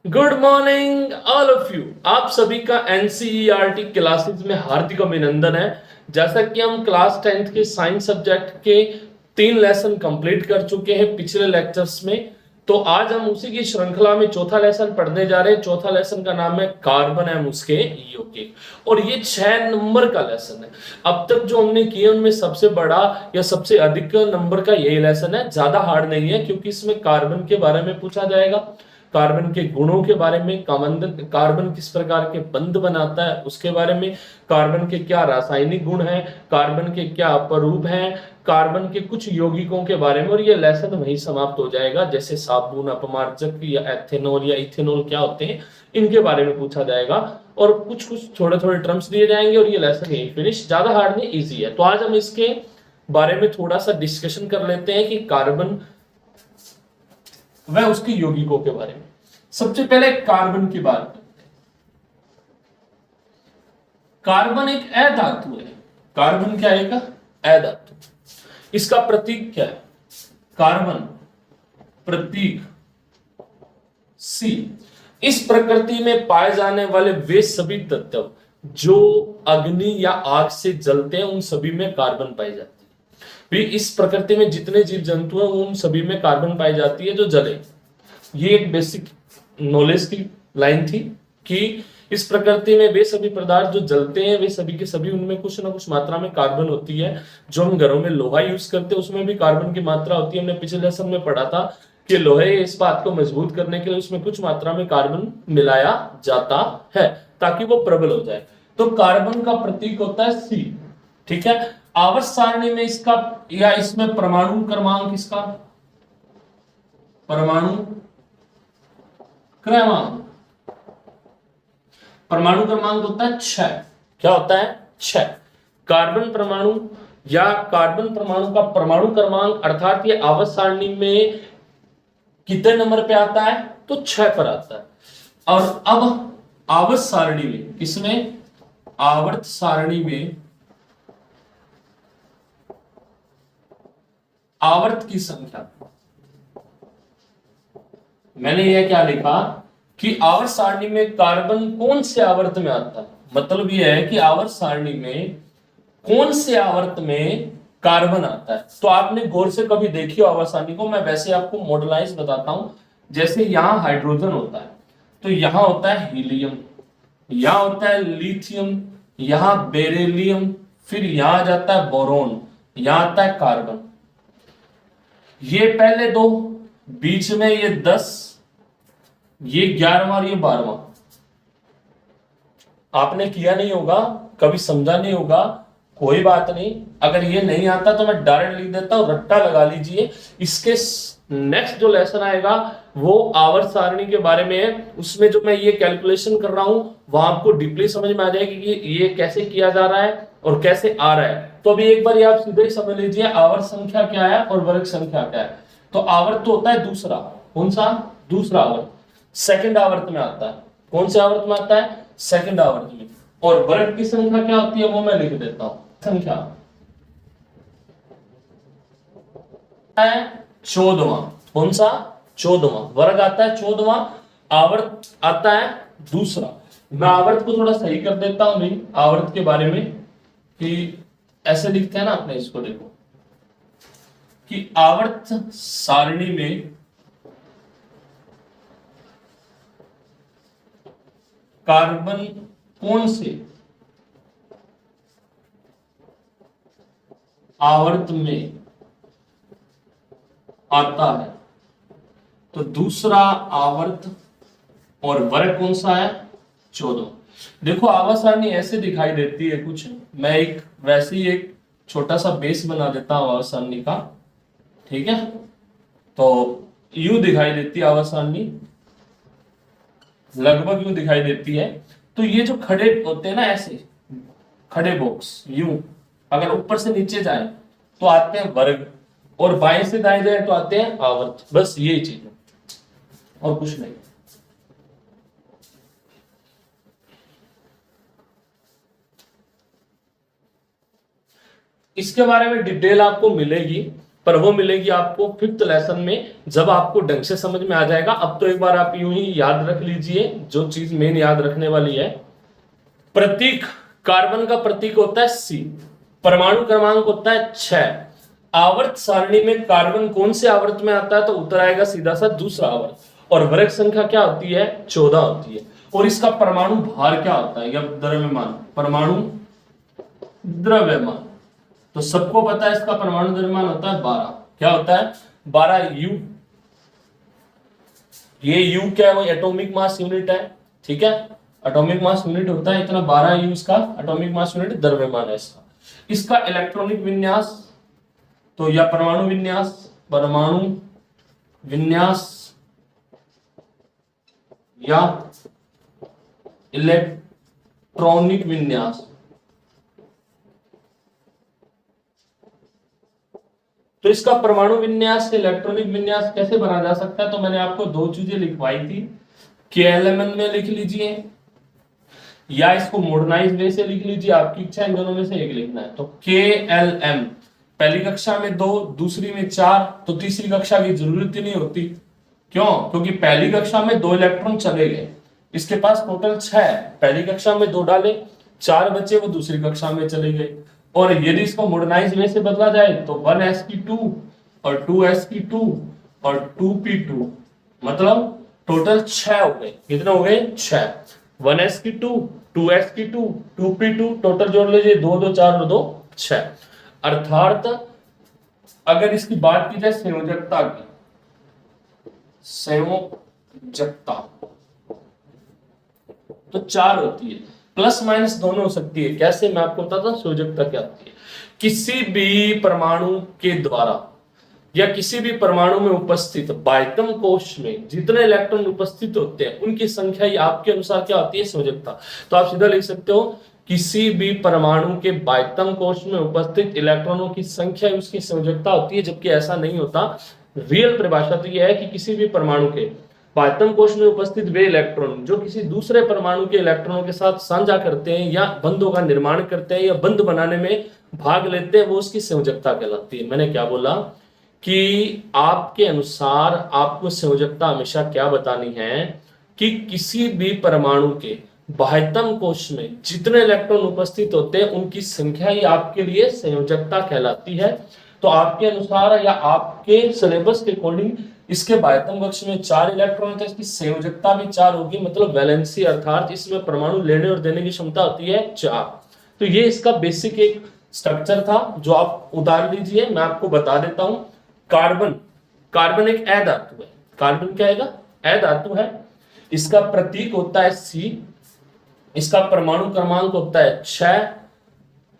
Good morning all of you. आप सभी का एनसीईआरटी क्लासेस में हार्दिक अभिनंदन है। जैसा कि हम क्लास 10th के साइंस सब्जेक्ट के 3 लेसन कंप्लीट कर चुके हैं पिछले लेक्चर्स में, तो आज हम उसी की श्रृंखला में चौथा लेसन पढ़ने जा रहे हैं। चौथा लेसन का नाम है कार्बन एंड उसके यौगिक, और ये 6 नंबर का लेसन है। अब तक जो हमने किए उनमें सबसे बड़ा या सबसे अधिक नंबर का यही लेसन है। ज्यादा हार्ड नहीं है क्योंकि इसमें कार्बन के बारे में पूछा जाएगा, कार्बन के गुणों के बारे में, कार्बन किस प्रकार के बंध बनाता है उसके बारे में, कार्बन के क्या रासायनिक गुण हैं, कार्बन के क्या अपरूप हैं, कार्बन के कुछ यौगिकों के बारे में। और ये लेसन वहीं समाप्त हो जाएगा। जैसे साबुन, अपमार्जक या एथेनॉल या इथेनॉल क्या होते हैं, इनके बारे में पूछा जाएगा, और कुछ कुछ थोड़े थोड़े टर्म्स दिए जाएंगे, और ये लेसन यही फिनिश। ज्यादा हार्ड नहीं, इजी है। तो आज हम इसके बारे में थोड़ा सा डिस्कशन कर लेते हैं कि कार्बन वह उसके यौगिकों के बारे में। सबसे पहले कार्बन की बात करते हैं। कार्बन एक अधातु है। कार्बन क्या है? एक अधातु। इसका प्रतीक क्या है? कार्बन प्रतीक सी। इस प्रकृति में पाए जाने वाले वे सभी तत्व जो अग्नि या आग से जलते हैं, उन सभी में कार्बन पाई जाती है। भी इस प्रकृति में जितने जीव जंतु हैं उन सभी में कार्बन पाई जाती है जो जले। ये एक बेसिक नॉलेज की लाइन थी कि इस प्रकृति में वे सभी पदार्थ जो जलते हैं वे सभी के सभी उनमें कुछ ना कुछ मात्रा में कार्बन होती है। जो हम घरों में लोहा यूज करते हैं उसमें भी कार्बन की मात्रा होती है। हमने पिछले लेसन में पढ़ा था कि लोहे इस्पात को मजबूत करने के लिए उसमें कुछ मात्रा में कार्बन मिलाया जाता है ताकि वो प्रबल हो जाए। तो कार्बन का प्रतीक होता है सी। ठीक है। आवर्त सारणी में इसका या इसमें परमाणु क्रमांक, इसका परमाणु क्रमांक, परमाणु क्रमांक होता है 6। क्या होता है? 6। कार्बन परमाणु या कार्बन परमाणु का परमाणु क्रमांक अर्थात ये आवर्त सारणी में कितने नंबर पे आता है? तो 6 पर आता है। और अब आवर्त सारणी में, किसमें? आवर्त सारणी में आवर्त की संख्या, मैंने यह क्या लिखा कि आवर्त सारणी में कार्बन कौन से आवर्त में आता है। मतलब यह है कि आवर्त सारणी में कौन से आवर्त में कार्बन आता है। तो आपने गौर से कभी देखी हो आवर्त सारणी को? मैं वैसे आपको मॉडलाइज बताता हूं। जैसे यहां हाइड्रोजन होता है तो यहां होता है हीलियम, यहां होता है लिथियम, यहां बेरिलियम, फिर यहां आ जाता है बोरोन, यहां आता है कार्बन। ये पहले दो, बीच में ये 10, ये 11वां और ये 12वां। आपने किया नहीं होगा, कभी समझा नहीं होगा, कोई बात नहीं। अगर ये नहीं आता तो मैं डायरेक्ट लिख देता हूं, रट्टा लगा लीजिए। इसके नेक्स्ट जो लेसन आएगा वो आवर्त सारणी के बारे में है। उसमें जो मैं ये कैलकुलेशन कर रहा हूं वहां आपको डीपली समझ में आ जाएगी कि ये कैसे किया जा रहा है और कैसे आ रहा है। तो अभी एक बार ये आप सीधे ही समझ लीजिए आवर्त संख्या क्या है और वर्ग संख्या क्या है। तो आवर्त तो होता है दूसरा। कौन सा? दूसरा आवर्त। सेकंड आवर्त में आता है। कौन से आवर्त में आता है? सेकंड आवर्त में। और वर्ग की संख्या क्या होती है वो मैं लिख देता हूं। संख्या है 14वां। कौन सा? 14वां। वर्ग आता है 14वां, आवर्त आता है दूसरा। मैं आवर्त को थोड़ा सही कर देता हूं भाई आवर्त के बारे में, कि ऐसे लिखते हैं ना आपने, इसको देखो कि आवर्त सारणी में कार्बन कौन से आवर्त में आता है? तो दूसरा आवर्त। और वर्ग कौन सा है? 14। देखो आवर्त सारणी ऐसे दिखाई देती है कुछ। मैं एक वैसे ही एक छोटा सा बेस बना देता हूं आवर्त सारणी का। ठीक है। तो यूं दिखाई देती है आवर्त सारणी, लगभग यूं दिखाई देती है। तो ये जो खड़े होते हैं ना, ऐसे खड़े बॉक्स यूं, अगर ऊपर से नीचे जाए तो आते हैं वर्ग, और बाएं से दाएं जाए तो आते हैं आवर्त। बस यही चीज है और कुछ नहीं। इसके बारे में डिटेल आपको मिलेगी, पर वो मिलेगी आपको 5th लेसन में, जब आपको ढंग से समझ में आ जाएगा। अब तो एक बार आप यूं ही याद रख लीजिए जो चीज मेन याद रखने वाली है। प्रतीक, कार्बन का प्रतीक होता है C, परमाणु क्रमांक होता है 6। आवर्त सारणी में कार्बन कौन से आवर्त में आता है, तो उत्तर आएगा सीधा सा दूसरा आवर्त। और वर्ग संख्या क्या होती है, 14 होती है। और इसका परमाणु भार क्या होता है, या द्रव्यमान, परमाणु द्रव्यमान, तो सबको पता है इसका परमाणु द्रव्यमान होता है 12। क्या होता है, 12 U। ये U क्या है, वो एटॉमिक मास यूनिट है, ठीक है, एटॉमिक मास यूनिट होता है इतना, 12 U इसका एटॉमिक मास यूनिट द्रव्यमान है इसका। इसका इलेक्ट्रॉनिक विन्यास, तो या परमाणु विन्यास, परमाणु विन्यास या इलेक्ट्रॉनिक विन्यास, तो इसका परमाणु विन्यास से इलेक्ट्रॉनिक विन्यास कैसे बना जा सकता है, तो मैंने आपको दो चीजें लिखवाई थी, KLMN में लिख लीजिए या इसको मॉडर्नाइज वे से लिख लीजिए, आपकी इच्छा, इन दोनों में से एक लिखना है। तो KLM पहली कक्षा में 2, दूसरी में 4, तो तीसरी कक्षा की जरूरत ही नहीं होती। क्यों, क्योंकि पहली कक्षा में 2 इलेक्ट्रॉन चले गए, इसके पास टोटल 6 है, पहली कक्षा में 2 डाले, 4 बचे, वो दूसरी कक्षा में चले गए। और यदि इसको मॉडर्नाइज वे से बदला जाए तो 1sp2 और 2sp2 और 2p2, मतलब टोटल 6 हो गए। कितने हो गए, 6। 1sp2, 2sp2, 2p2, टोटल जोड़ लीजिए 2 2 4 और 2 6। अर्थात अगर इसकी बात की जाए संयोजकता की, संयोजकता तो 4 होती है, प्लस माइनस दोनों हो सकती है। कैसे, मैं आपको बताता हूं संयोजकता क्या होती है। किसी भी परमाणु के द्वारा या किसी भी परमाणु में उपस्थित बाह्यतम कोश में जितने इलेक्ट्रॉन उपस्थित होते हैं उनकी संख्या ही आपके अनुसार क्या होती है, संयोजकता। तो आप सीधा लिख सकते हो किसी भी परमाणु के बाह्यतम कोश में उपस्थित इलेक्ट्रॉनों की संख्या उसकी संयोजकता होती है, जबकि ऐसा नहीं होता। रियल परिभाषा तो यह है कि किसी भी परमाणु के बाह्यतम कोश में उपस्थित वे इलेक्ट्रॉन जो किसी दूसरे परमाणु के इलेक्ट्रॉनों के साथ साझा करते हैं या बंधों का निर्माण करते हैं या बंध बनाने में भाग लेते हैं, वो उसकी संयोजकता कहलाती है। मैंने क्या बोला कि आपके अनुसार आपको संयोजकता हमेशा क्या बतानी है कि किसी भी परमाणु के बाह्यतम कोश में जितने इलेक्ट्रॉन उपस्थित होते हैं उनकी संख्या ही आपके लिए संयोजकता कहलाती है। तो आपके अनुसार या आपके सिलेबस के अकॉर्डिंग इसके बाह्यतम कक्ष में 4 इलेक्ट्रॉन होते हैं, इसकी संयोजकता भी 4 होगी, मतलब वैलेंसी, अर्थात इसमें परमाणु लेने और देने की क्षमता होती है 4। तो ये इसका बेसिक एक स्ट्रक्चर था जो आप उतार लीजिए। मैं आपको बता देता हूं, कार्बन, कार्बन एक अधातु है। कार्बन क्या है, अधातु है। इसका प्रतीक होता है C, इसका परमाणु क्रमांक होता है 6,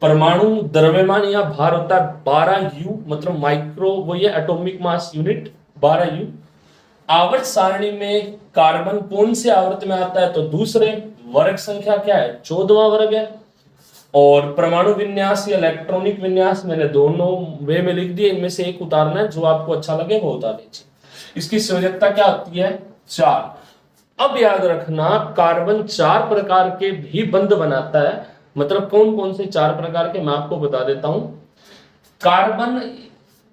परमाणु द्रव्यमान या भार होता है 12U, मतलब माइक्रो, वो ये एटॉमिक मास यूनिट 12U। आवर्त सारणी में कार्बन कौन से आवर्त में आता है, तो दूसरे। वर्ग संख्या क्या है, 14वां वर्ग है। और परमाणु विन्यास या इलेक्ट्रॉनिक विन्यास मैंने दोनों वे में लिख दिए, इनमें से एक उतारना है, जो आपको अच्छा लगे वो उतार लीजिए। इसकी संयोजकता क्या होती है, 4। अब याद रखना, कार्बन 4 प्रकार के भी बंध बनाता है। मतलब कौन कौन से 4 प्रकार के, मैं आपको बता देता हूं। कार्बन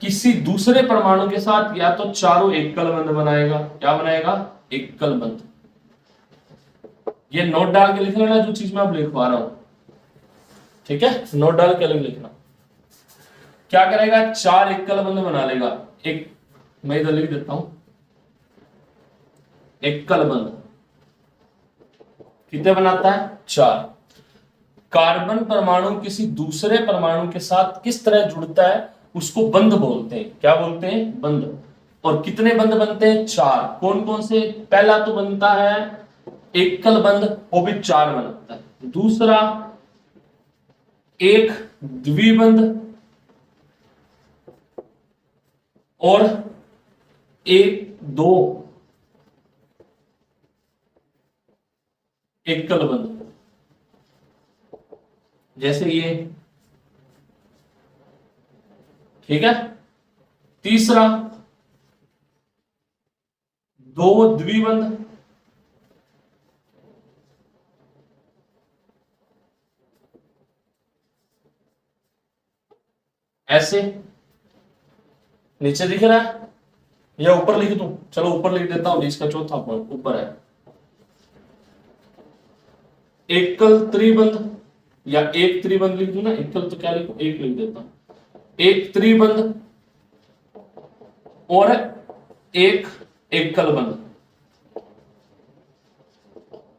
किसी दूसरे परमाणु के साथ या तो चारों एकल बंध बनाएगा। क्या बनाएगा, एकल बंध। ये नोट डाल के लिख लेना जो चीज मैं अब लिखवा रहा हूं, ठीक है, नोट डाल के अलग लिखना। क्या करेगा, 4 एकल बंध बना लेगा। एक मैं इधर लिख देता हूं, एकल बंध कितने बनाता है, 4। कार्बन परमाणु किसी दूसरे परमाणु के साथ किस तरह जुड़ता है उसको बंध बोलते हैं। क्या बोलते हैं, बंध। और कितने बंध बनते हैं, 4। कौन कौन से, पहला तो बनता है एकल बंध, वो भी 4 बनता है। दूसरा एक द्विबंध और एक 2 एकल बंध, जैसे ये, ठीक है। तीसरा 2 द्विबंध, ऐसे। नीचे दिख रहा है या ऊपर लिख दूं? चलो ऊपर लिख देता हूं, इसका चौथा पॉइंट ऊपर है। एकल त्रिबंध या एक त्रिबंध लिख दूं ना, एकल तो क्या लिखूं, एक लिख देता हूं। एक त्रिबंध और एक एकल बंध,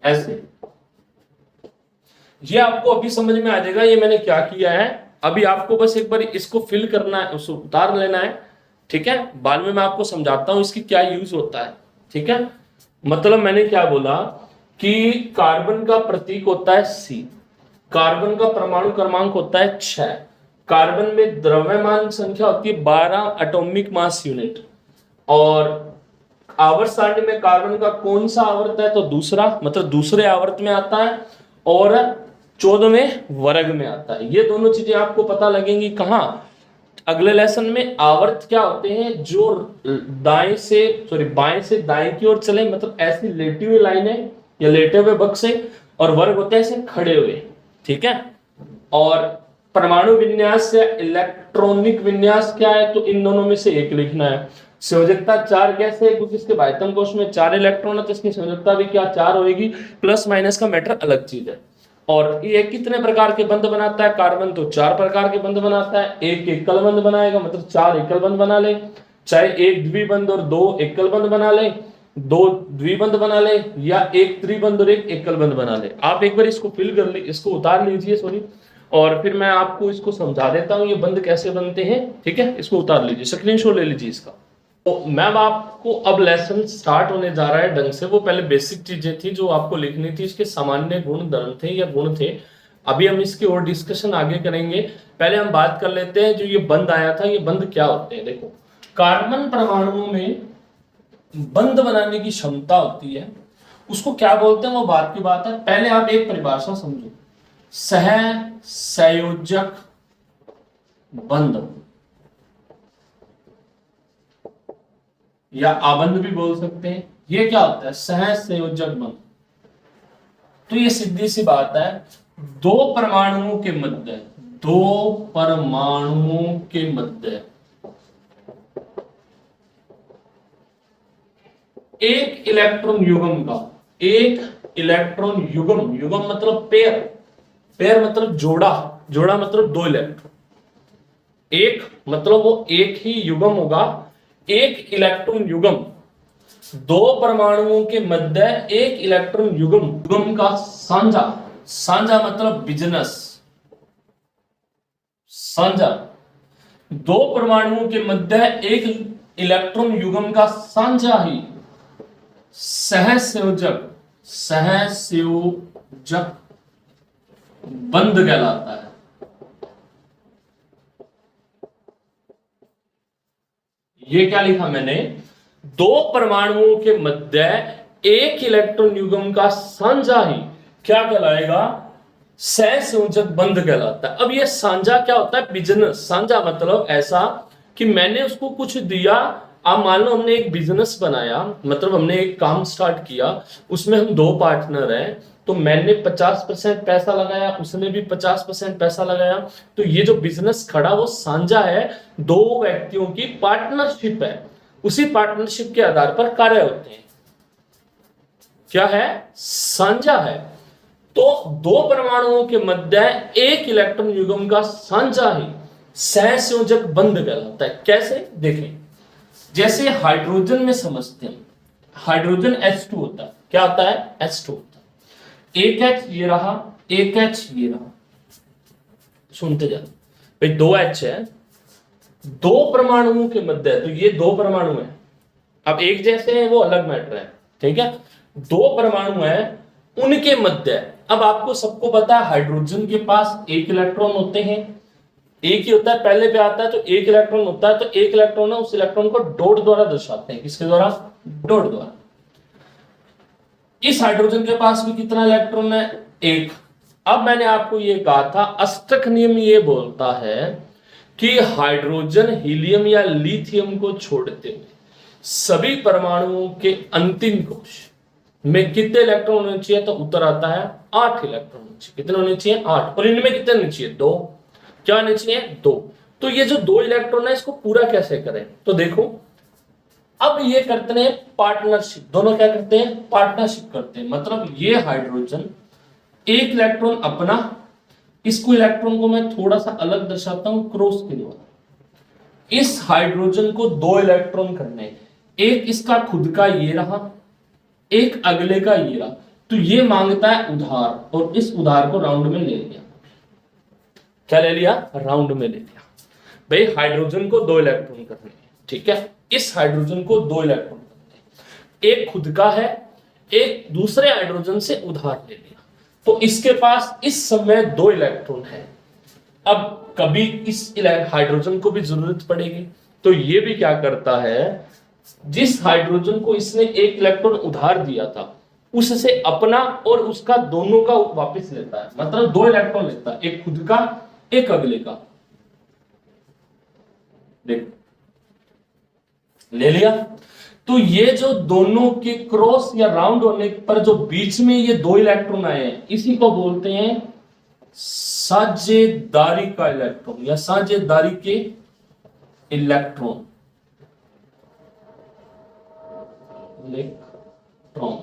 ऐसे। ये आपको अभी समझ में आ जाएगा ये मैंने क्या किया है। अभी आपको बस एक बार इसको फिल करना है, उसको उतार लेना है, ठीक है। बाद में मैं आपको समझाता हूं इसकी क्या यूज होता है, ठीक है। मतलब मैंने क्या बोला कि कार्बन का प्रतीक होता है C, कार्बन का परमाणु क्रमांक होता है 6, कार्बन में द्रव्यमान संख्या होती है 12 एटॉमिक मास यूनिट, और आवर्त सारणी में कार्बन का कौन सा आवर्त है, तो दूसरा, मतलब दूसरे आवर्त में आता है, और 14वें वर्ग में आता है। ये दोनों चीजें आपको पता लगेंगी कहां, अगले लेसन में। आवर्त क्या होते हैं, जो बाएं से दाएं की ओर चले, मतलब ऐसी लेटी हुई लाइन है या लेटे हुए बक्स है, और वर्ग होते हैं ऐसे खड़े हुए, ठीक है। और परमाणु विन्यास या इलेक्ट्रॉनिक विन्यास क्या है, तो इन दोनों में से एक लिखना है। संयोजकता 4 कैसे है, क्योंकि इसके बाह्यतम कोश में 4 इलेक्ट्रॉन है, तो इसकी संयोजकता भी क्या 4 होगी। प्लस माइनस का मैटर अलग चीज है। और ये कितने प्रकार के बंध बनाता है कार्बन, तो 4 प्रकार के बंध बनाता है। एक एकल बंध बनाएगा, मतलब 4 एकल बंध बना ले, चाहे एक द्विबंध और 2 एकल बंध बना ले, 2 द्विबंध बना ले, या एक त्रिबंध और एक एकल बंध बना ले। आप एक बार इसको फिल कर ली, इसको उतार लीजिए, सॉरी, और फिर मैं आपको इसको समझा देता हूं ये बंध कैसे बनते हैं, ठीक है। इसको उतार लीजिए, स्क्रीनशॉट ले लीजिए इसका। तो मैम आपको अब लेसन स्टार्ट होने जा रहा है ढंग से। वो पहले बेसिक चीजें थी जो आपको लिखनी थी, इसके सामान्य गुण धर्म थे या गुण थे। अभी हम इसकी और डिस्कशन आगे करेंगे। पहले हम बात कर लेते हैं जो ये बंध आया था, ये बंध क्या होते हैं। देखो, कार्बन परमाणुओं में बंध बनाने की क्षमता होती है, उसको क्या बोलते हैं वो बात की बात है। पहले आप एक परिभाषा समझो, सह संयोजक बंध या आबंध भी बोल सकते हैं। ये क्या होता है, सह संयोजक बंध। तो ये सीधी सी बात है, दो परमाणुओं के मध्य एक इलेक्ट्रॉन युग्म का, एक इलेक्ट्रॉन युग्म, युग्म मतलब पेयर, पेयर मतलब जोड़ा, जोड़ा मतलब 2 इलेक्ट्रॉन, एक मतलब वो एक ही युग्म होगा, एक इलेक्ट्रॉन युग्म, 2 परमाणुओं के मध्य एक इलेक्ट्रॉन युग्म, युग्म का साझा, साझा मतलब बिजनेस, साझा, 2 परमाणुओं के मध्य एक इलेक्ट्रॉन युग्म का साझा ही सहसंयोजक, सहसंयोजक बंध कहलाता है। ये क्या लिखा मैंने, 2 परमाणुओं के मध्य एक इलेक्ट्रॉन युग्म का साझा ही क्या कहलाएगा, सहसंयोजक बंध कहलाता है। अब ये साझा क्या होता है, बिजनेस। साझा मतलब ऐसा कि मैंने उसको कुछ दिया, आप मान लो हमने एक बिजनेस बनाया, मतलब हमने एक काम स्टार्ट किया, उसमें हम 2 पार्टनर हैं, तो मैंने 50% पैसा लगाया, उसने भी 50% पैसा लगाया, तो ये जो बिजनेस खड़ा वो साझा है, 2 व्यक्तियों की पार्टनरशिप है, उसी पार्टनरशिप के आधार पर कार्य होते हैं। क्या है, साझा है। तो 2 परमाणुओं के मध्य एक इलेक्ट्रॉन युग्म का साझा ही सहसंयोजक बंध कहलाता है। कैसे, देखें, जैसे हाइड्रोजन में समझते हैं, हाइड्रोजन H2 होता है, क्या होता है, H2 होता है, एक H ये रहा, एक H ये रहा, सुनते जाओ भाई, 2 H है, 2 परमाणुओं के मध्य, तो ये 2 परमाणु है, अब एक जैसे हैं वो अलग मैटर है, ठीक है। 2 परमाणु है, उनके मध्य, अब आपको सबको पता है हाइड्रोजन के पास एक इलेक्ट्रॉन होते हैं, एक ही होता है, पहले पे आता है तो एक इलेक्ट्रॉन होता है, तो एक इलेक्ट्रॉन है, उस इलेक्ट्रॉन को डॉट द्वारा दर्शाते हैं। किसके द्वारा, डॉट द्वारा। इस हाइड्रोजन के पास भी कितना इलेक्ट्रॉन है, एक। अब मैंने आपको ये कहा था, अष्टक नियम ये बोलता है कि हाइड्रोजन हीलियम या लिथियम को छोड़ते हुए सभी परमाणुओं के अंतिम कोश में कितने इलेक्ट्रॉन होने चाहिए, तो उत्तर आता है 8 इलेक्ट्रॉन होने चाहिए। कितने होने चाहिए, 8। और इनमें कितने होने चाहिए, 2। क्या होने चाहिए, 2। तो ये जो दो इलेक्ट्रॉन है इसको पूरा कैसे करें, तो देखो अब ये करते हैं पार्टनरशिप, दोनों क्या करते हैं, पार्टनरशिप करते हैं। मतलब ये हाइड्रोजन एक इलेक्ट्रॉन अपना, इसको इलेक्ट्रॉन को मैं थोड़ा सा अलग दर्शाता हूं क्रॉस के द्वारा, इस हाइड्रोजन को दो इलेक्ट्रॉन करने, एक इसका खुद का ये रहा, एक अगले का ये रहा, तो ये मांगता है उधार, और इस उधार को राउंड में ले लिया। क्या ले लिया, राउंड में ले लिया। भाई हाइड्रोजन को दो इलेक्ट्रॉन करने, ठीक है, इस हाइड्रोजन को दो इलेक्ट्रॉन करने, एक खुद का है, एक दूसरे हाइड्रोजन से उधार ले लिया, तो इसके पास इस समय दो इलेक्ट्रॉन है। अब कभी इस हाइड्रोजन को भी जरूरत पड़ेगी, तो ये भी क्या करता है, जिस हाइड्रोजन को इसने एक इलेक्ट्रॉन उधार दिया था उससे अपना और उसका दोनों का वापस लेता है, मतलब दो इलेक्ट्रॉन लेता है, एक खुद का एक अगले का। देखो ले लिया, तो ये जो दोनों के क्रॉस या राउंड होने पर जो बीच में ये दो इलेक्ट्रॉन आए हैं, इसी को बोलते हैं साझेदारी का इलेक्ट्रॉन या साझेदारी के इलेक्ट्रॉन, इलेक्ट्रॉन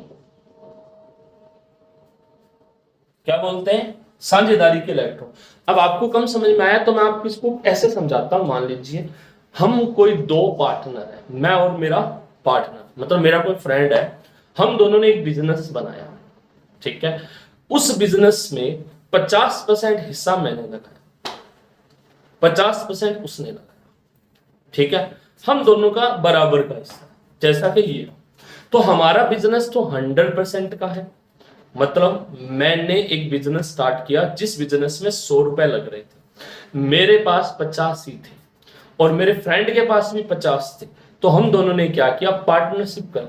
क्या बोलते हैं, साझेदारी के इलेक्ट्रॉन। अब आपको कम समझ में आया तो मैं आपको इसको ऐसे समझाता हूं। मान लीजिए हम कोई दो पार्टनर है, मैं और मेरा पार्टनर, मतलब मेरा कोई फ्रेंड है, हम दोनों ने एक बिजनेस बनाया, ठीक है, उस बिजनेस में 50% हिस्सा मैंने लगाया, 50% उसने लगाया, ठीक है, हम दोनों का बराबर का हिस्सा, जैसा कि ये, तो हमारा बिजनेस तो 100% का है। मतलब मैंने एक बिजनेस स्टार्ट किया जिस बिजनेस में 100 रुपए लग रहे थे, मेरे पास 50 ही थे और मेरे फ्रेंड के पास भी 50 थे, तो हम दोनों ने क्या किया, पार्टनरशिप कर ली।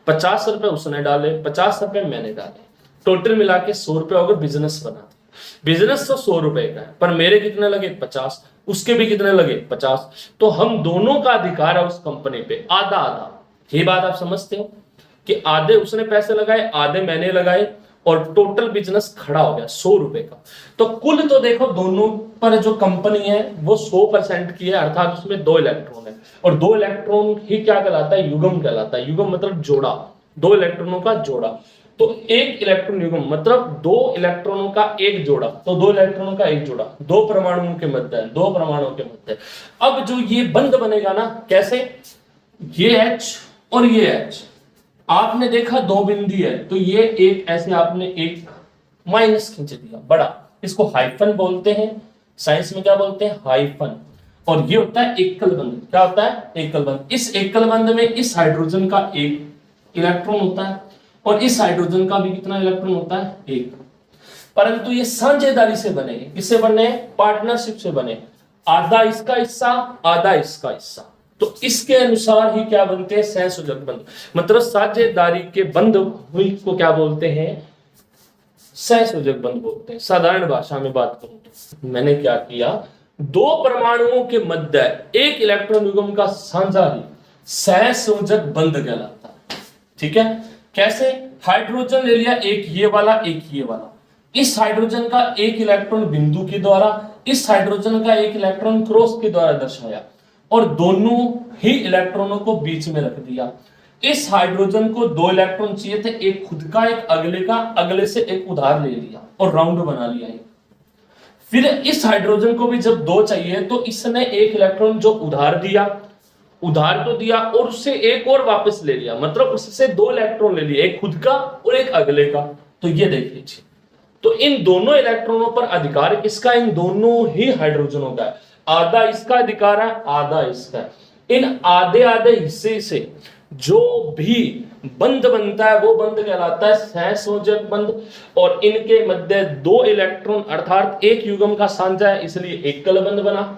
50 रुपए उसने डाले, 50 रुपए मैंने डाले, टोटल मिला के 100 रुपए अगर बिजनेस बना दिया। बिजनेस तो 100 रुपए का है, पर मेरे कितने लगे, 50, उसके भी कितने लगे, 50, तो हम दोनों का अधिकार है उस कंपनी पे, आधा आधा। ये बात आप समझते हो कि आधे उसने पैसे लगाए, आधे मैंने लगाए, और टोटल बिजनेस खड़ा हो गया 100 रुपए का। तो कुल तो देखो दोनों पर जो कंपनी है वो 100% की है, अर्थात उसमें दो इलेक्ट्रॉन है, और दो इलेक्ट्रॉन ही क्या कहलाता है, युग्म कहलाता है। युग्म मतलब जोड़ा, दो इलेक्ट्रॉनों का जोड़ा। तो एक इलेक्ट्रॉन युग्म मतलब दो इलेक्ट्रॉनों का एक जोड़ा, तो दो इलेक्ट्रॉनों का एक जोड़ा दो परमाणुओं के मध्य है, दो परमाणुओं के मध्य है। अब जो ये बंध बनेगा ना, कैसे, ये H और ये H, आपने देखा दो बिंदी है, तो ये एक ऐसे आपने एक माइनस खींच दिया बड़ा, इसको हाइफन बोलते हैं, साइंस में क्या बोलते हैं, हाइफन। और ये होता है एकल बंध। क्या होता है, एकल बंध। इस एकल बंध में इस हाइड्रोजन का एक इलेक्ट्रॉन होता है और इस हाइड्रोजन का भी कितना इलेक्ट्रॉन होता है, एक। परंतु ये साझेदारी से बने, किससे बने, पार्टनरशिप से बने, आधा इसका हिस्सा आधा इसका हिस्सा। तो इसके अनुसार ही क्या बनते हैं, सहसंयोजक बंध। मतलब साझेदारी के बंध हुई को क्या बोलते हैं, सहसंयोजक बंध बोलते हैं। साधारण भाषा में बात करूं तो मैंने क्या किया, दो परमाणुओं के मध्य एक इलेक्ट्रॉन युग्म का साझा ही सहसंयोजक बंध कहलाता है। ठीक है, कैसे, हाइड्रोजन ले लिया, एक ये वाला एक ये वाला, इस हाइड्रोजन का एक इलेक्ट्रॉन बिंदु के द्वारा, इस हाइड्रोजन का एक इलेक्ट्रॉन क्रॉस के द्वारा दर्शाया, और दोनों ही इलेक्ट्रॉनों को बीच में रख दिया। इस हाइड्रोजन को दो इलेक्ट्रॉन चाहिए थे, एक खुद का एक अगले का, अगले से एक उधार ले लिया और राउंड बना लिया। फिर इस हाइड्रोजन को भी जब दो चाहिए तो इसने एक इलेक्ट्रॉन जो उधार दिया, उधार तो दिया, और उससे एक और वापस ले लिया, मतलब उससे दो इलेक्ट्रॉन ले लिए, एक खुद का और एक अगले का। तो ये देख लीजिए, तो इन दोनों इलेक्ट्रॉनों पर अधिकार किसका, इन दोनों ही हाइड्रोजनों का है। आधा इसका अधिकार है, आधा इसका है। इन आधे आधे हिस्से से जो भी बंध बनता है वो बंध कहलाता है सहसंयोजक बंध, और इनके मध्य दो इलेक्ट्रॉन अर्थात एक युग्म का साझा है, इसलिए एकल बंध बना।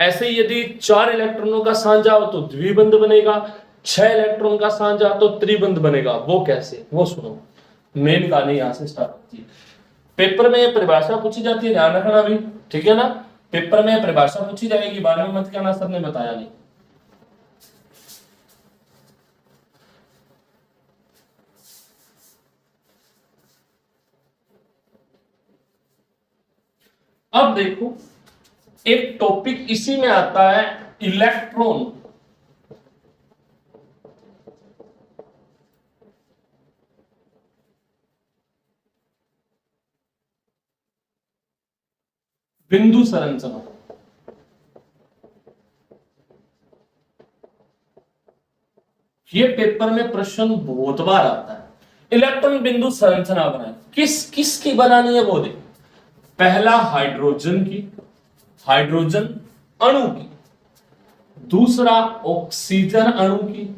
ऐसे यदि चार इलेक्ट्रॉनों का साझा हो तो द्विबंध बनेगा, 6 इलेक्ट्रॉन का साझा तो त्रिबंध बनेगा। वो कैसे, वो सुनो, मेन कहानी यहां से स्टार्ट होती है। पेपर में परिभाषा पूछी जाती है, ध्यान रखना भी, ठीक है ना, पेपर में परिभाषा पूछी जाएगी, बाद में मत कहना सर ने बताया नहीं। अब देखो, एक टॉपिक इसी में आता है, इलेक्ट्रॉन। बिंदु संरचना। ये पेपर में प्रश्न बहुत बार आता है। इलेक्ट्रॉन बिंदु संरचना बनाए, किसकी बनानी है वो देख। पहला हाइड्रोजन की, हाइड्रोजन अणु की, दूसरा ऑक्सीजन अणु की,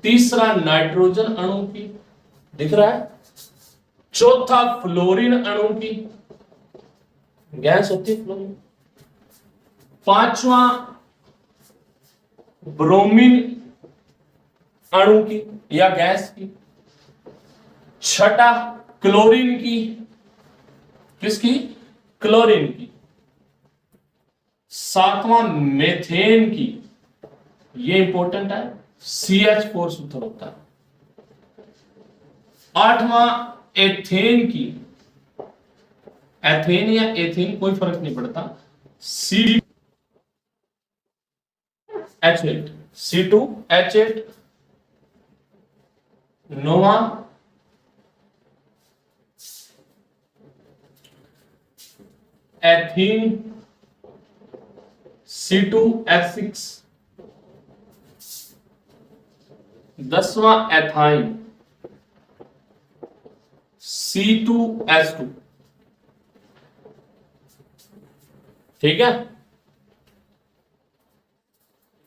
तीसरा नाइट्रोजन अणु की, दिख रहा है, चौथा फ्लोरीन अणु की, गैस होती है फ्लोरीन, पांचवा ब्रोमीन अणु की या गैस की, छठा क्लोरीन की, किसकी, क्लोरीन की, सातवां मेथेन की, ये इंपॉर्टेंट है, CH4 सूत्र होता है, आठवां एथेन की, एथेन या एथेन कोई फर्क नहीं पड़ता, CH8, C2H8, नोवा एथीन, C2H6, दसवां एथाइन, C2H2। ठीक है,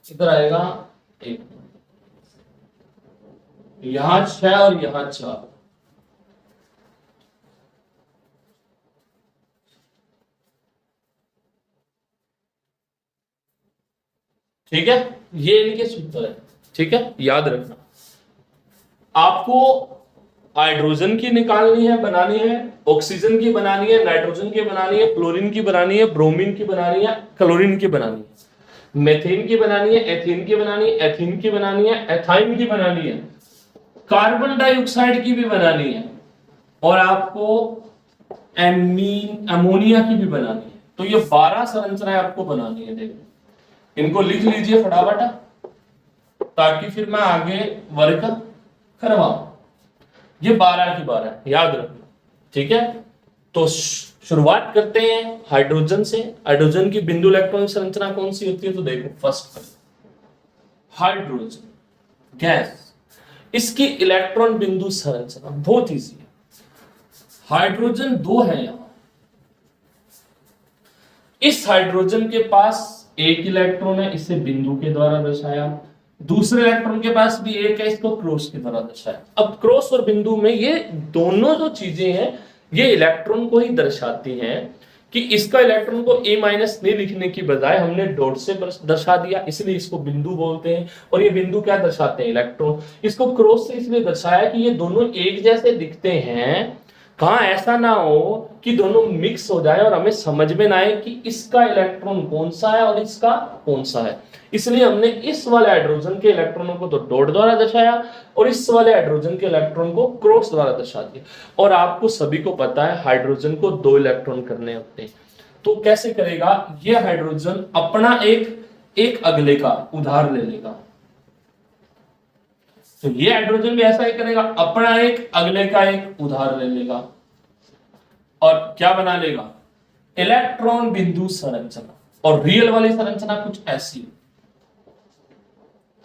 इधर आएगा एक, यहां 6 और यहां 4। ठीक है, ये इनके सूत्र है। ठीक है, याद रखना। आपको हाइड्रोजन की निकालनी है, बनानी है, ऑक्सीजन की बनानी है, नाइट्रोजन की बनानी है, क्लोरीन की बनानी है, ब्रोमीन की बनानी है, क्लोरीन की बनानी है, मेथेन की बनानी है, एथीन की बनानी है, एथीन की बनानी है, एथाइन की बनानी है, कार्बन डाइऑक्साइड की भी बनानी है, और आपको अमोनिया की भी बनानी है। तो ये 12 संरचनाएं आपको बनानी है। देखो, इनको लिख लीजिए फटाफट, ताकि फिर मैं आगे वर्क करवाऊं। ये 12 की 12 याद रखना। ठीक है, तो शुरुआत करते हैं हाइड्रोजन से। हाइड्रोजन की बिंदु इलेक्ट्रॉनिक संरचना कौन सी होती है? तो देखो, फर्स्ट हाइड्रोजन गैस, इसकी इलेक्ट्रॉन बिंदु संरचना बहुत इजी है। हाइड्रोजन 2 है यहां, इस हाइड्रोजन के पास एक इलेक्ट्रॉन है, इसे बिंदु के द्वारा दर्शाया। दूसरे इलेक्ट्रॉन के पास भी एक है, इसको क्रॉस के द्वारा दर्शाया। अब क्रॉस और बिंदु में ये दोनों जो चीजें हैं, ये इलेक्ट्रॉन को ही दर्शाती हैं कि इसका इलेक्ट्रॉन को A- नहीं लिखने की बजाय हमने डॉट से दर्शा दिया, इसलिए इसको बिंदु बोलते हैं। और ये बिंदु क्या दर्शाते हैं? इलेक्ट्रॉन। इसको क्रॉस से इसलिए दर्शाया कि ये दोनों एक जैसे दिखते हैं, कहां ऐसा ना हो कि दोनों मिक्स हो जाए और हमें समझ में ना आए कि इसका इलेक्ट्रॉन कौन सा है और इसका कौन सा है। इसलिए हमने इस वाले हाइड्रोजन के इलेक्ट्रॉनों को तो डॉट द्वारा दर्शाया और इस वाले हाइड्रोजन के इलेक्ट्रॉन को क्रॉस द्वारा दर्शा दिया। और आपको सभी को पता है हाइड्रोजन को 2 इलेक्ट्रॉन करने होते हैं, तो कैसे करेगा? ये हाइड्रोजन अपना एक अगले का उधार ले लेगा। तो ये हाइड्रोजन भी ऐसा ही करेगा, अपना एक अगले का एक उधार ले लेगा और क्या बना लेगा? इलेक्ट्रॉन बिंदु संरचना। और रियल वाली संरचना कुछ ऐसी,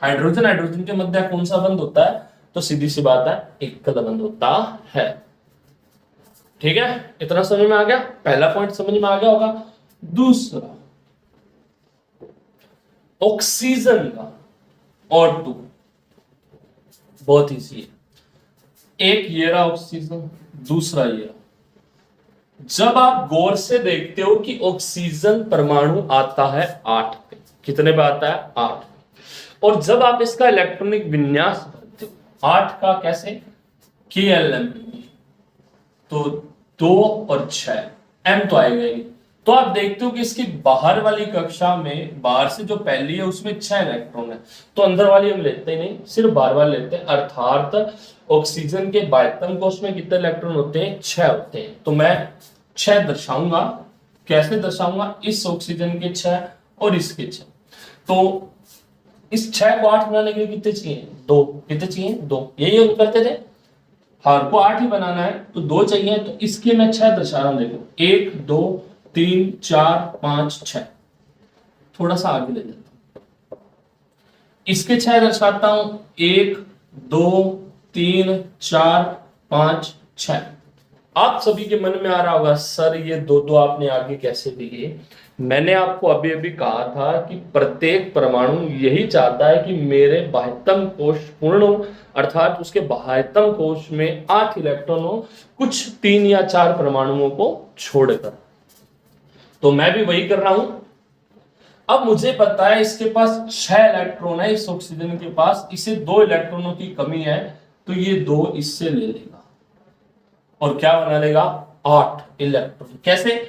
हाइड्रोजन हाइड्रोजन के मध्य कौन सा बंध होता है? तो सीधी सी बात है, एकल बंध होता है। ठीक है, इतना समझ में आ गया? पहला पॉइंट समझ में आ गया होगा। दूसरा, ऑक्सीजन का और 2 बहुत इजी है। एक ये रहा ऑक्सीजन, दूसरा ये रहा। जब आप गौर से देखते हो कि ऑक्सीजन परमाणु आता है 8 पे, कितने पे आता है? 8। और जब आप इसका इलेक्ट्रॉनिक विन्यास करते हो 8 का, कैसे? KLM, तो 2 और 6 M तो आएगा ही। तो आप देखते हो कि इसकी बाहर वाली कक्षा में, बाहर से जो पहली है उसमें 6 इलेक्ट्रॉन है, तो अंदर वाली हम लेते ही नहीं, सिर्फ बाहर वाले लेते हैं। अर्थात ऑक्सीजन के बाह्यतम कोश में कितने इलेक्ट्रॉन होते हैं? 6 होते हैं। तो मैं 6 दर्शाऊंगा कैसे दर्शाऊंगा, इस ऑक्सीजन के 6 और इसके 6। तो इस 6 को 8 बनाने के लिए कितने चाहिए, 2। कितने चाहिए, 2। यही हम करते थे, हर को 8 ही बनाना है तो 2 चाहिए। तो इसके मैं 6 दर्शा रहा हूं, देखो 1 2 3 4 5 6। थोड़ा सा आगे ले जाता हूं, इसके 6 दर्शाता हूं, 1 2 3 4 5 6। आप सभी के मन में आ रहा होगा सर ये 2 आपने आगे कैसे दिए। मैंने आपको अभी अभी कहा था कि प्रत्येक परमाणु यही चाहता है कि मेरे बाह्यतम कोश पूर्ण हो, अर्थात उसके बाह्यतम कोश में 8 इलेक्ट्रॉन हो, कुछ 3 या 4 परमाणुओं को छोड़कर। तो मैं भी वही कर रहा हूं। अब मुझे पता है इसके पास 6 इलेक्ट्रॉन है, इस ऑक्सीजन के पास, इसे 2 इलेक्ट्रॉनों की कमी है, तो ये 2 इससे ले लेगा और क्या बना लेगा, 8 इलेक्ट्रॉन। कैसे,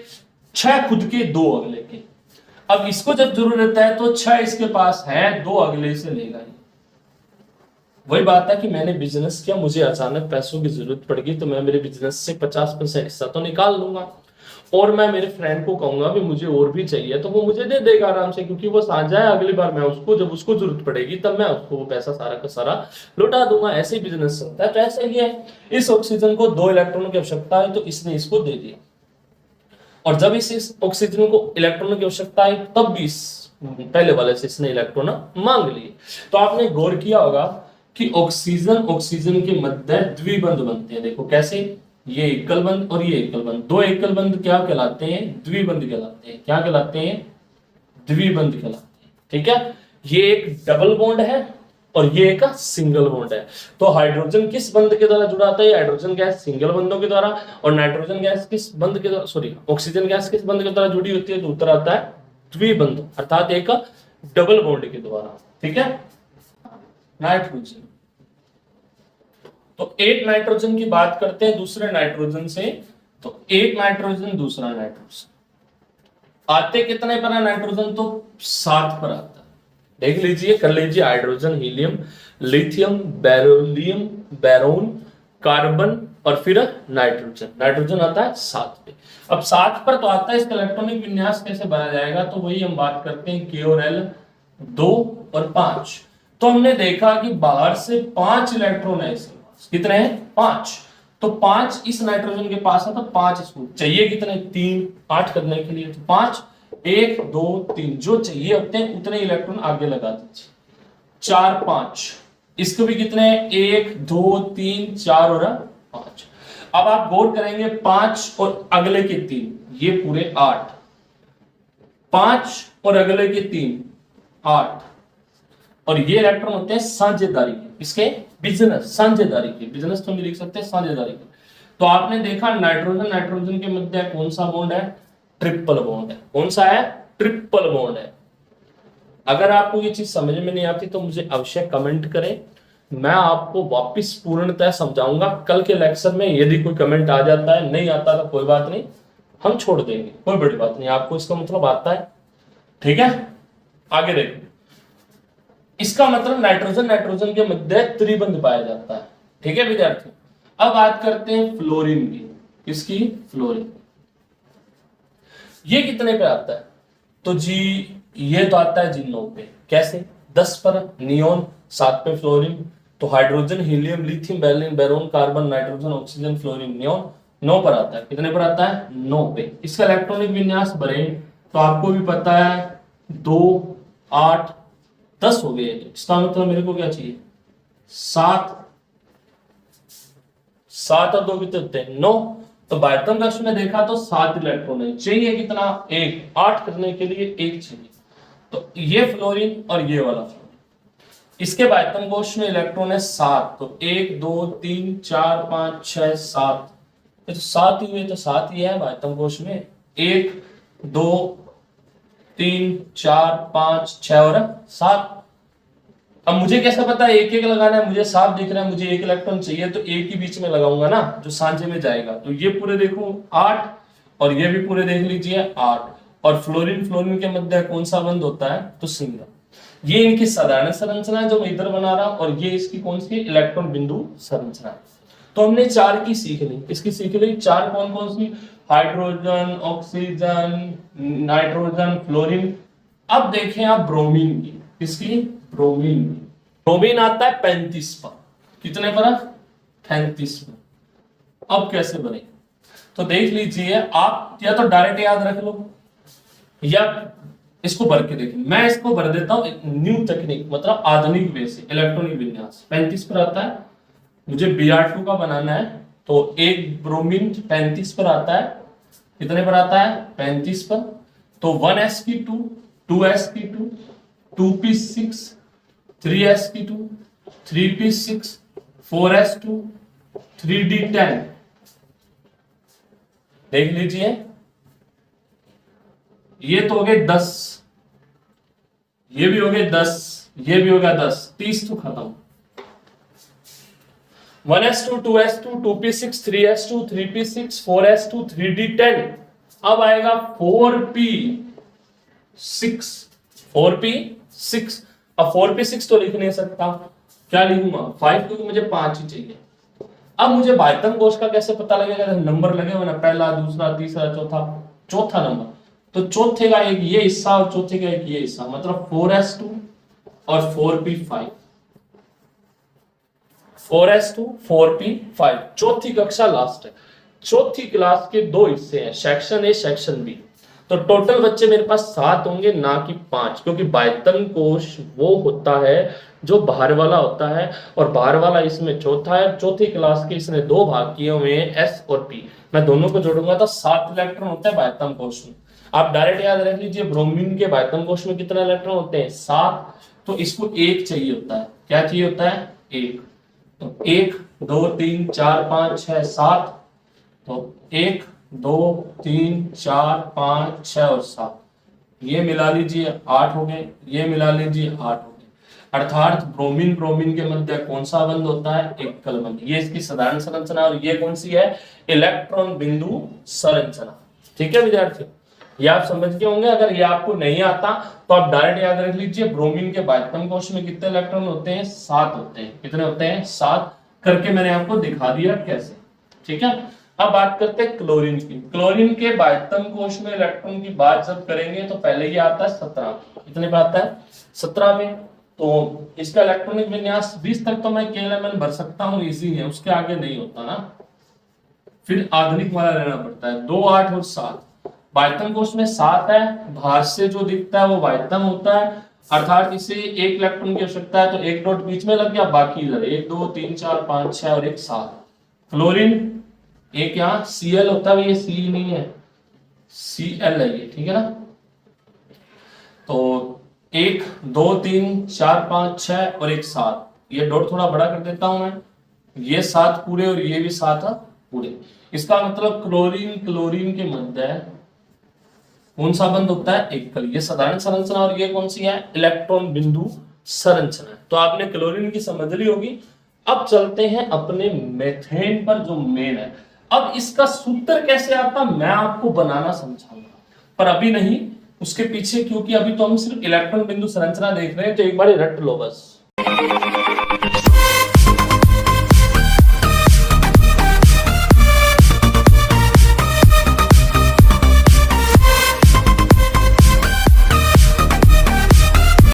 6 खुद के 2 अगले के। अब इसको जब जरूरत है तो 6 इसके पास है, 2 अगले से लेगा ही। वही बात है कि मैंने बिजनेस किया, मुझे अचानक पैसों की जरूरत पड़ गई, तो मैं मेरे बिजनेस से 50% हिस्सा तो निकाल लूंगा और मैं मेरे फ्रेंड को कहूंगा भी मुझे और भी चाहिए, तो वो मुझे दे देगा आराम से, क्योंकि वो साझा है। अगली बार मैं उसको, जब उसको जरूरत पड़ेगी तब मैं उसको वो पैसा सारा का सारा लौटा दूंगा। ऐसे ही बिजनेस चलता है। तो ऐसा ही है, इस ऑक्सीजन को 2 इलेक्ट्रॉनों की आवश्यकता है तो इसने इसको दे दिया, और जब इस ऑक्सीजन को इलेक्ट्रॉनों की आवश्यकता है तब भी पहले वाले से इसने इलेक्ट्रॉन मांग लिए। तो आपने गौर किया होगा कि ऑक्सीजन के मध्य द्विबंध बनते हैं। देखो कैसे, ये एकल बंध और ये एकल बंध, 2 एकल बंध क्या कहलाते हैं, द्विबंध कहलाते हैं। क्या कहलाते हैं, द्विबंध कहलाते हैं। ठीक है, ये एक डबल बॉन्ड है और ये एक सिंगल बॉन्ड है। तो हाइड्रोजन किस बंध के द्वारा जुड़ा होता है, हाइड्रोजन गैस सिंगल बंधों के द्वारा, और नाइट्रोजन गैस किस बंध के द्वारा, सॉरी ऑक्सीजन गैस किस बंध के द्वारा जुड़ी होती है, तो उत्तर आता है द्विबंध, अर्थात एक डबल बॉन्ड के द्वारा। ठीक है, नाइट्रोजन, तो एक नाइट्रोजन की बात करते हैं दूसरे नाइट्रोजन से, तो एक नाइट्रोजन दूसरा नाइट्रोजन आते कितने पर है नाइट्रोजन, तो 7 पर आता है। देख लीजिए, कर लीजिए, hydrogen, helium, lithium, beryllium, boron, carbon और फिर नाइट्रोजन। नाइट्रोजन आता है 7 पे। अब 7 पर तो आता है, इसका इलेक्ट्रॉनिक विन्यास कैसे बनाया जाएगा, तो वही हम बात करते हैं, K और L 2 और 5। तो हमने देखा कि बाहर से 5 इलेक्ट्रॉन है इसके पास, कितने हैं, 5। तो 5 इस नाइट्रोजन के पास है, तो 5 इसको चाहिए, कितने, 3, 8 करने के लिए, तो 5, 1 2 3 जो चाहिए होते हैं उतने इलेक्ट्रॉन आगे लगा दीजिए। 4 5 इसको भी कितने, 1 2 3 4 और 5। अब आप गौर करेंगे, 5 और अगले के 3, ये पूरे 8, 5 और अगले के 3 8, और ये इलेक्ट्रॉन होते हैं साझेदारी के, इसके बिजनेस, साझेदारी के, बिजनेस तो हम लिख सकते हैं साझेदारी के। तो आपने देखा नाइट्रोजन के मध्य कौन सा बॉन्ड है, ट्रिपल बॉन्ड है। कौन सा है, ट्रिपल बॉन्ड है। अगर आपको ये चीज समझ में नहीं आती तो मुझे अवश्य कमेंट करें, मैं आपको वापस पूर्णतः समझाऊंगा कल के लेक्चर में। यदि कोई कमेंट आ जाता है, नहीं आता तो कोई बात नहीं, हम छोड़ देंगे, कोई बड़ी बात नहीं, आपको इसका मतलब आता है। ठीक है, आगे देखो, इसका मतलब नाइट्रोजन के मध्य त्रिबंध पाया जाता है। ठीक है विद्यार्थियों, अब बात करते हैं फ्लोरीन की। किसकी, फ्लोरीन। ये कितने पे आता है, तो जी ये तो आता है जी 9 पे। कैसे, 10 पर नियोन, 7 पे फ्लोरीन। तो hydrogen, helium, lithium, beryllium, boron, carbon, nitrogen, oxygen, fluorine, neon 9 पर आता है। कितने पर आता है, 9 पे। इसका इलेक्ट्रॉनिक विन्यास भरे तो आपको भी पता है, 2 8 10 हो गए। इसका मतलब मेरे को क्या चाहिए, 7 और 2 कितने होते हैं, 9। तो बाह्यतम कक्ष में देखा तो 7 इलेक्ट्रॉन है, चाहिए कितना, 1, 8 करने के लिए 1 चाहिए। तो ये फ्लोरीन और ये वाला फ्लोरीन, इसके बाह्यतम कोश में इलेक्ट्रॉन है 7। तो 1 2 3 4 5 6 7, ये तो 7 ही हुए, तो 7 ही है बाह्यतम कोश में। 1 2 3 4 5 6 और 7। अब मुझे कैसे पता है, एक एक लगाना है, मुझे साफ दिख रहा है, मुझे 1 इलेक्ट्रॉन चाहिए, तो एक ही बीच में लगाऊंगा ना, जो सांझे में जाएगा। तो ये पूरे देखो 8, और ये भी पूरे देख लीजिए 8। और फ्लोरीन के मध्य कौन सा बंध होता है, तो सिंगल। ये इनकी साधारण संरचना है जो मैं इधर बना रहा हूं, और ये इसकी कौन सी, इलेक्ट्रॉन बिंदु संरचना। तो हमने 4 की सीख ली। इसकी सीख ली 4 कौन कौन सी, हाइड्रोजन, ऑक्सीजन, नाइट्रोजन, फ्लोरीन। अब देखें आप ब्रोमीन की, किसकी? ब्रोमीन की। ब्रोमीन आता है 35 पर। कितने पर? 35 पर। अब कैसे बने? तो देख लीजिए आप, या तो डायरेक्ट याद रख लो या इसको भर के देखिए। मैं इसको भर देता हूं एक न्यू तकनीक, मतलब आधुनिक वे से, इलेक्ट्रॉनिक विन्यास। 35 पर आता है, मुझे Br2 का बनाना है, तो एक ब्रोमीन 35 पर आता है। कितने पर आता है? 35 पर। तो 1sp2, 2sp2, 2p6, 3sp2, 3p6, 4s2, 3d10। देख लीजिए, ये तो हो गए 10, ये भी हो गए 10, ये भी हो गया 10, 30 तो खत्म। 1s2, 2s2, 2p6, 3s2, 3p6, 4s2, 3d10। अब आएगा 4p6, 4p6। अब 4p6 तो लिख नहीं सकता, क्या लिखूंगा? 5, क्योंकि मुझे 5 ही चाहिए। अब मुझे बायतम कोश का कैसे पता लगेगा? नंबर लगे हुए ना, पहला, दूसरा, तीसरा, चौथा। चौथा नंबर, तो चौथे का एक ये हिस्सा और चौथे का एक ये हिस्सा, मतलब 4s2 और 4p5। 4s2, 4p5। चौथी कक्षा लास्ट है। चौथी क्लास के दो हिस्से हैं, सेक्शन ए, सेक्शन बी। तो टोटल बच्चे मेरे पास 7 होंगे, ना कि 5, क्योंकि बायतम कोश वो होता है जो बाहर वाला होता है, और बाहर वाला इसमें चौथा है। चौथी क्लास के इसने 2 भाग किए हुए हैं, एस और पी। मैं दोनों को जोड़ूंगा तो 7 इलेक्ट्रॉन होते हैं बायतम कोश में। आप डायरेक्ट याद रख लीजिए, ब्रोमीन के बायतम कोश में कितने इलेक्ट्रॉन होते हैं? 7। तो इसको 1 चाहिए होता है। क्या चाहिए होता है? 1। तो 1, 2, 3, 4, 5, 6, 7। तो 1, 2, 3, 4, 5, 6 और 7, ये मिला लीजिए 8 हो गए, ये मिला लीजिए 8 हो गए। अर्थात ब्रोमीन ब्रोमीन के मध्य कौन सा बंध होता है? एकल बंध। ये इसकी साधारण संरचना, और ये कौन सी है? इलेक्ट्रॉन बिंदु संरचना। ठीक है विद्यार्थी, ये आप समझ गए होंगे। अगर ये आपको नहीं आता तो आप डायरेक्ट याद रख लीजिए, ब्रोमीन के बायतम कोश में कितने इलेक्ट्रॉन होते हैं? 7 होते हैं। कितने होते हैं? 7 करके मैंने आपको दिखा दिया कैसे। ठीक है, अब बात करते हैं क्लोरीन की। क्लोरीन के बायतम कोश में इलेक्ट्रॉन की बात जब करेंगे तो पहले ये आता है 17। कितने पे आता है? 17 में। तो इसका इलेक्ट्रॉनिक विन्यास 20 तक तो मैं KLMN भर सकता हूँ, इजी है, उसके आगे नहीं होता ना, फिर आधुनिक वाला लेना पड़ता है। 2, 8 और 7। बायतम कोश में 7 है, बाहर से जो दिखता है वो बायतम होता है, अर्थात इसे 1 इलेक्ट्रॉन की आवश्यकता है, तो 1 डॉट बीच में लग गया, बाकी इधर 1, 2, 3, 4, 5, 6 और 1, 7। क्लोरीन एक यहाँ Cl होता है, ये C नहीं है, Cl है ये, ठीक है ना। तो 1, 2, 3, 4, 5, 6 और 1, 7। ये डॉट थोड़ा बड़ा कर देता हूं मैं, ये 7 पूरे और ये भी 7 पूरे। इसका मतलब क्लोरीन क्लोरीन के मध्य कौन सा बंध होता है? एकल। ये साधारण संरचना, और ये कौन सी है? इलेक्ट्रॉन बिंदु संरचना। तो आपने क्लोरीन की समझ ली होगी। अब चलते हैं अपने मेथेन पर, जो मेन है। अब इसका सूत्र कैसे आता मैं आपको बनाना समझाऊंगा, पर अभी नहीं, उसके पीछे, क्योंकि अभी तो हम सिर्फ इलेक्ट्रॉन बिंदु संरचना देख रहे हैं, तो एक बार रट लो बस।